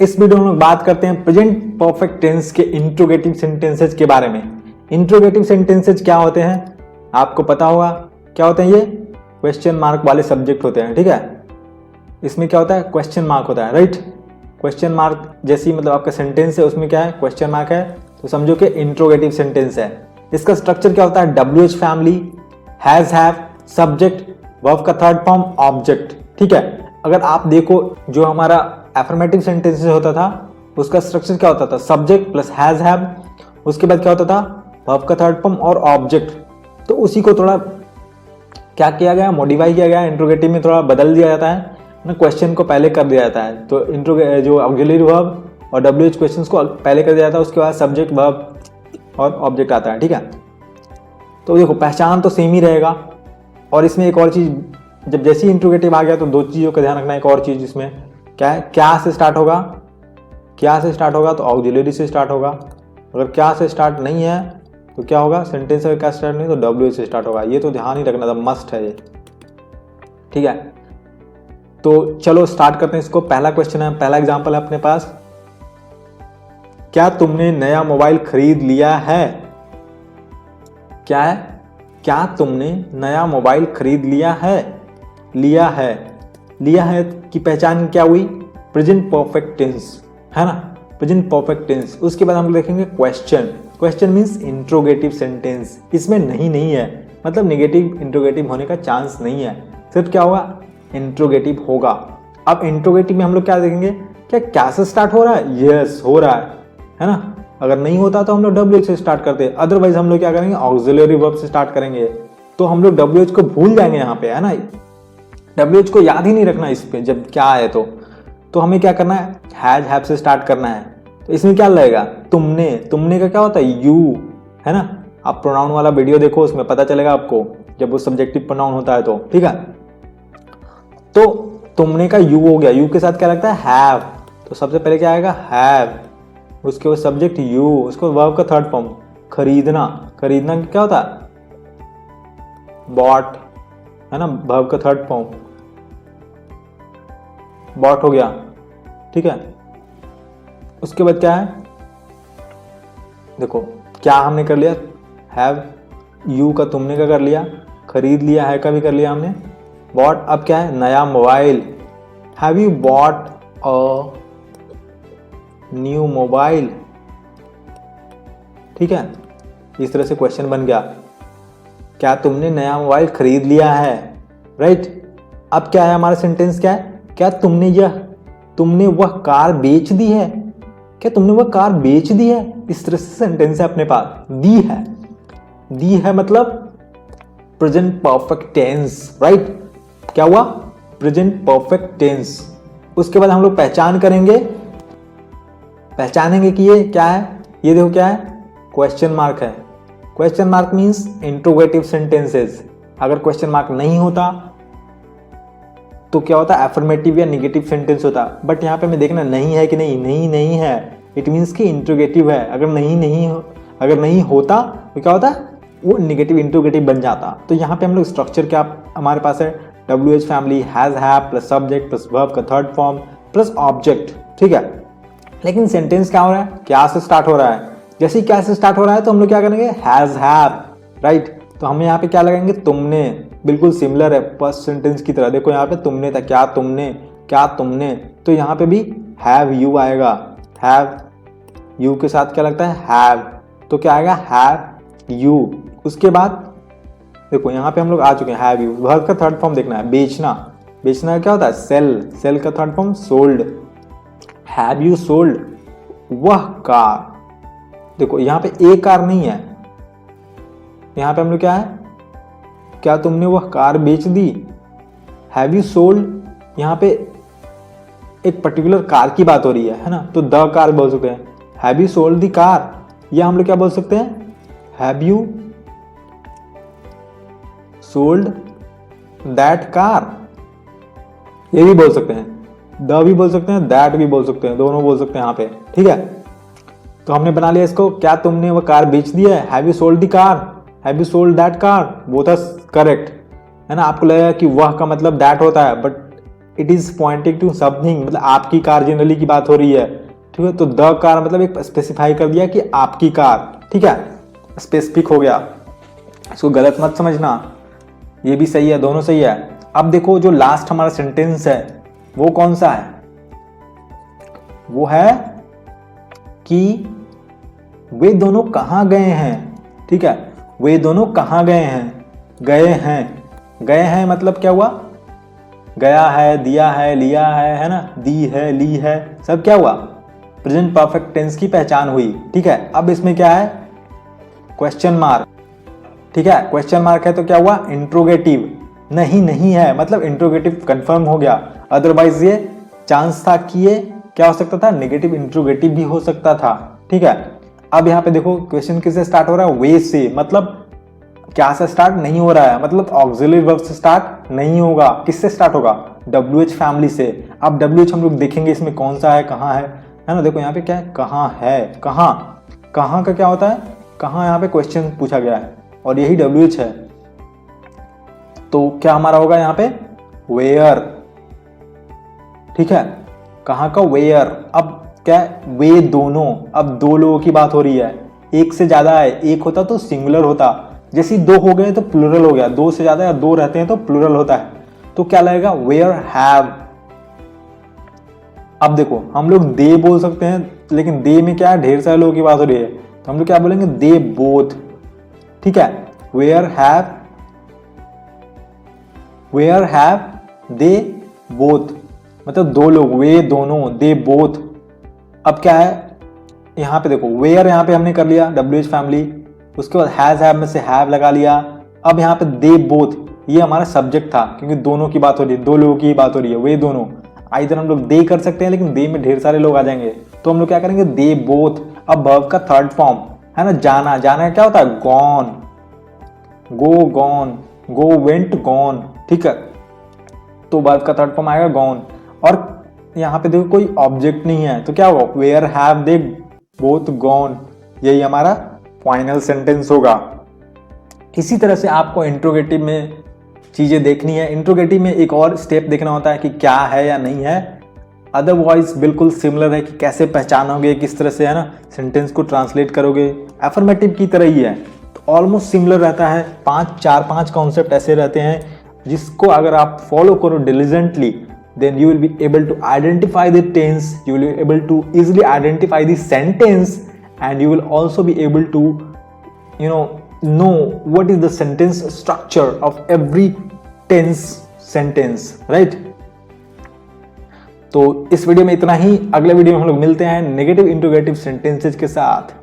इस वीडियो में हम लोग बात करते हैं प्रेजेंट परफेक्ट टेंस के इंट्रोगेटिव सेंटेंसेज के बारे में। इंट्रोगेटिव सेंटेंसेज क्या होते हैं आपको पता होगा, क्या होते हैं ये क्वेश्चन मार्क वाले सब्जेक्ट होते हैं, ठीक है। इसमें क्या होता है क्वेश्चन मार्क होता है, राइट। क्वेश्चन मार्क जैसी मतलब आपका सेंटेंस है उसमें क्या है क्वेश्चन मार्क है, तो समझो कि इंट्रोगेटिव सेंटेंस है। इसका स्ट्रक्चर क्या होता है WH family, has have, subject, verb का थर्ड फॉर्म, ऑब्जेक्ट, ठीक है। अगर आप देखो जो हमारा एफर्मेटिव सेंटेंसेस होता था उसका स्ट्रक्चर क्या होता था सब्जेक्ट प्लस हैज हैव, उसके बाद क्या होता था वर्ब का थर्ड फॉर्म और ऑब्जेक्ट। तो उसी को थोड़ा क्या किया गया मॉडिफाई किया गया, इंट्रोगेटिव में थोड़ा बदल दिया जाता है ना, क्वेश्चन को पहले कर दिया जाता है। तो जो ऑक्सिलरी वर्ब और WH क्वेश्चंस को पहले कर दिया जाता है, उसके बाद सब्जेक्ट वर्ब और ऑब्जेक्ट आता है, ठीक है। तो देखो पहचान तो सेम ही रहेगा। और इसमें एक और चीज, जब जैसे ही इंट्रोगेटिव आ गया तो दो चीजों का ध्यान रखना। एक और चीज इसमें क्या है, क्या से स्टार्ट होगा, क्या से स्टार्ट होगा तो ऑक्सिलरी से स्टार्ट होगा। अगर क्या से स्टार्ट नहीं है तो क्या होगा, सेंटेंस अगर क्या स्टार्ट नहीं तो WH से स्टार्ट होगा। ये तो ध्यान ही रखना था, मस्ट है ये, ठीक है। तो चलो स्टार्ट करते हैं इसको। पहला क्वेश्चन है, पहला एग्जांपल है अपने पास, क्या तुमने नया मोबाइल खरीद लिया है। क्या है, क्या तुमने नया मोबाइल खरीद लिया है। लिया है, लिया है की पहचान क्या हुई, प्रेजेंट परफेक्ट टेंस, है ना, प्रेजेंट परफेक्ट टेंस। उसके बाद हम देखेंगे question. Question means interrogative sentence, इसमें नहीं है, मतलब नेगेटिव इंट्रोगेटिव होने का चांस नहीं है, सिर्फ क्या होगा इंट्रोगेटिव होगा। अब इंट्रोगेटिव में हम लोग क्या देखेंगे, क्या से स्टार्ट हो रहा है, यस हो रहा है ना। अगर नहीं होता तो हम लोग WH से स्टार्ट करते हैं, अदरवाइज हम लोग क्या करेंगे ऑक्सिलरी वर्ब से स्टार्ट करेंगे। तो हम लोग WH को भूल जाएंगे यहाँ पे, है ना, WH को याद ही नहीं रखना इस पे जब क्या है। तो हमें क्या करना है हैज हैव से स्टार्ट करना है। तो इसमें क्या लगेगा तुमने, तुमने का क्या होता है यू, है ना। आप प्रोनाउन वाला वीडियो देखो उसमें पता चलेगा आपको, जब वो सब्जेक्टिव प्रोनाउन होता है तो, ठीक है। तो तुमने का यू हो गया, यू के साथ क्या लगता है हैव, तो सबसे पहले क्या आएगा हैव, उसके बाद सब्जेक्ट यू, उसको वर्ब का थर्ड फॉर्म खरीदना। खरीदना क्या होता है बॉट, है ना, वर्ब का थर्ड फॉर्म बॉट हो गया, ठीक है। उसके बाद क्या है, देखो क्या हमने कर लिया हैव, यू का तुमने का कर लिया, खरीद लिया है का भी कर लिया हमने, बॉट। अब क्या है नया mobile, have you bought a new mobile, ठीक है। इस तरह से क्वेश्चन बन गया, क्या तुमने नया मोबाइल खरीद लिया है, राइट। अब क्या है हमारा सेंटेंस, क्या है, क्या तुमने वह कार बेच दी है। क्या तुमने वह कार बेच दी है, इस तरह से सेंटेंस है अपने पास। दी है, दी है मतलब प्रेजेंट परफेक्ट टेंस, राइट। क्या हुआ प्रेजेंट परफेक्ट टेंस। उसके बाद हम लोग पहचान करेंगे, पहचानेंगे कि ये क्या है, ये देखो क्या है क्वेश्चन मार्क है। Question mark means interrogative sentences. अगर क्वेश्चन मार्क नहीं होता तो क्या होता है एफर्मेटिव या नेगेटिव सेंटेंस होता। बट यहाँ पे हमें देखना नहीं है कि नहीं है, इट मींस कि इंट्रोगेटिव है। अगर नहीं होता तो क्या होता वो नेगेटिव इंट्रोगेटिव बन जाता। तो यहाँ पे हम लोग स्ट्रक्चर क्या हमारे पास है WH family, has have plus subject plus verb का थर्ड फॉर्म प्लस ऑब्जेक्ट, ठीक है। लेकिन सेंटेंस क्या हो रहा है, क्या से स्टार्ट हो रहा है। जैसे ही क्या से स्टार्ट हो रहा है तो हम लोग क्या करेंगे हैज हैव, राइट। तो हम यहाँ पे क्या लगाएंगे तुमने, बिल्कुल सिमिलर है फर्स्ट सेंटेंस की तरह। देखो यहाँ पे तुमने था, क्या तुमने, तो यहाँ पे भी हैव यू आएगा। हैव यू के साथ क्या लगता है हैव, तो क्या आएगा हैव यू। उसके बाद देखो यहाँ पे हम लोग आ चुके हैं हैव यू। वर्ब का थर्ड फॉर्म देखना है बेचना, बेचना क्या होता है सेल, सेल का third form sold. Have you sold वह कार, देखो यहाँ पे एक कार नहीं है, यहाँ पे हम लोग क्या है क्या तुमने वह कार बेच दी। हैव यू सोल्ड यहाँ पे एक पर्टिकुलर कार की बात हो रही है ना, तो द कार बोल सकते हैं। Have you sold the car, या हम लोग क्या बोल सकते हैं have you sold that car, ये भी बोल सकते हैं, द भी बोल सकते हैं, दैट भी बोल सकते हैं, दोनों बोल सकते हैं यहाँ पे, ठीक है। तो हमने बना लिया इसको, क्या तुमने वह कार बेच दी है, have you sold the car, have you sold that car, both are correct, है ना। आपको लगेगा कि वह का मतलब दैट होता है, but it is pointing to something, मतलब आपकी कार जनरली की बात हो रही है, ठीक है। तो द कार मतलब एक स्पेसिफाई कर दिया कि आपकी कार, ठीक है, स्पेसिफिक हो गया, इसको गलत मत समझना, ये भी सही है, दोनों सही है। अब देखो जो लास्ट हमारा सेंटेंस है वो कौन सा है, वो है कि वे दोनों कहाँ गए हैं, ठीक है, वे दोनों कहाँ गए हैं, गए हैं, गए हैं मतलब क्या हुआ, गया है, दिया है, लिया है ना, दी है, ली है, सब क्या हुआ, प्रेजेंट परफेक्ट टेंस की पहचान हुई, ठीक है। अब इसमें क्या है, क्वेश्चन मार्क, ठीक है, क्वेश्चन मार्क है तो क्या हुआ, इंट्रोगेटिव, नहीं है मतलब इंट्रोगेटिव कंफर्म हो गया, अदरवाइज ये चांस था कि ये क्या हो सकता था, नेगेटिव इंट्रोगेटिव भी हो सकता था, ठीक है। अब यहाँ पे देखो क्वेश्चन किससे स्टार्ट हो रहा है, वे से, मतलब क्या से स्टार्ट नहीं हो रहा है, मतलब ऑक्सिलरी वर्ब से स्टार्ट नहीं होगा, किससे स्टार्ट होगा, WH फैमिली से। अब WH हम लोग देखेंगे इसमें कौन सा है, कहाँ है ना, देखो यहाँ पे क्या है, कहाँ है, कहाँ का क्या होता है, कहाँ, यहाँ पे क्वेश्चन पूछा गया है और यही WH है, तो क्या हमारा होगा यहाँ पे, वेयर, ठीक है, कहाँ का, वेयर। अब क्या है, वे दोनों, अब दो लोगों की बात हो रही है, एक से ज्यादा है, एक होता तो सिंगुलर होता, जैसे दो हो गए तो प्लूरल हो गया, दो से ज्यादा या दो रहते हैं तो प्लूरल होता है, तो क्या लगेगा, वेयर हैव। अब देखो हम लोग दे बोल सकते हैं, लेकिन दे में क्या है, ढेर सारे लोगों की बात हो रही है, तो हम लोग क्या बोलेंगे, दे बोथ, ठीक है, वेयर हैव दे बोथ, मतलब दो लोग, वे दोनों, दे बोथ। अब क्या है यहाँ पे देखो, वेयर यहाँ पे हमने कर लिया WH फैमिली, उसके बाद हैज हैव में से हैव लगा लिया, अब यहाँ पे दे बोथ, ये हमारा सब्जेक्ट था क्योंकि दोनों की बात हो रही है, दो लोगों की बात हो रही है, वे दोनों, इधर हम लोग दे कर सकते हैं लेकिन दे में ढेर सारे लोग आ जाएंगे, तो हम लोग क्या करेंगे, दे बोथ। अब वर्ब का थर्ड फॉर्म है ना, जाना, जाना क्या होता है, gone, gone, go went gone, ठीक है, तो वर्ब का थर्ड फॉर्म आएगा गॉन। और यहाँ पे देखो कोई ऑब्जेक्ट नहीं है तो क्या होगा, where have they both gone, यही हमारा फाइनल सेंटेंस होगा। इसी तरह से आपको इंट्रोगेटिव में चीजें देखनी है, इंट्रोगेटिव में एक और स्टेप देखना होता है कि क्या है या नहीं है, अदरवाइज बिल्कुल सिमिलर है कि कैसे पहचानोगे, किस तरह से है ना सेंटेंस को ट्रांसलेट करोगे, एफर्मेटिव की तरह ही है, तो ऑलमोस्ट सिमिलर रहता है। 5 कॉन्सेप्ट ऐसे रहते हैं जिसको अगर आप फॉलो करो diligently, then you will be able to identify the tense, you will be able to easily identify the sentence, and you will also be able to know what is the sentence structure of every tense sentence, right? तो इस video में इतना ही, अगले video में हम लोग मिलते हैं नेगेटिव इंट्रोगेटिव सेंटेंसेस के साथ।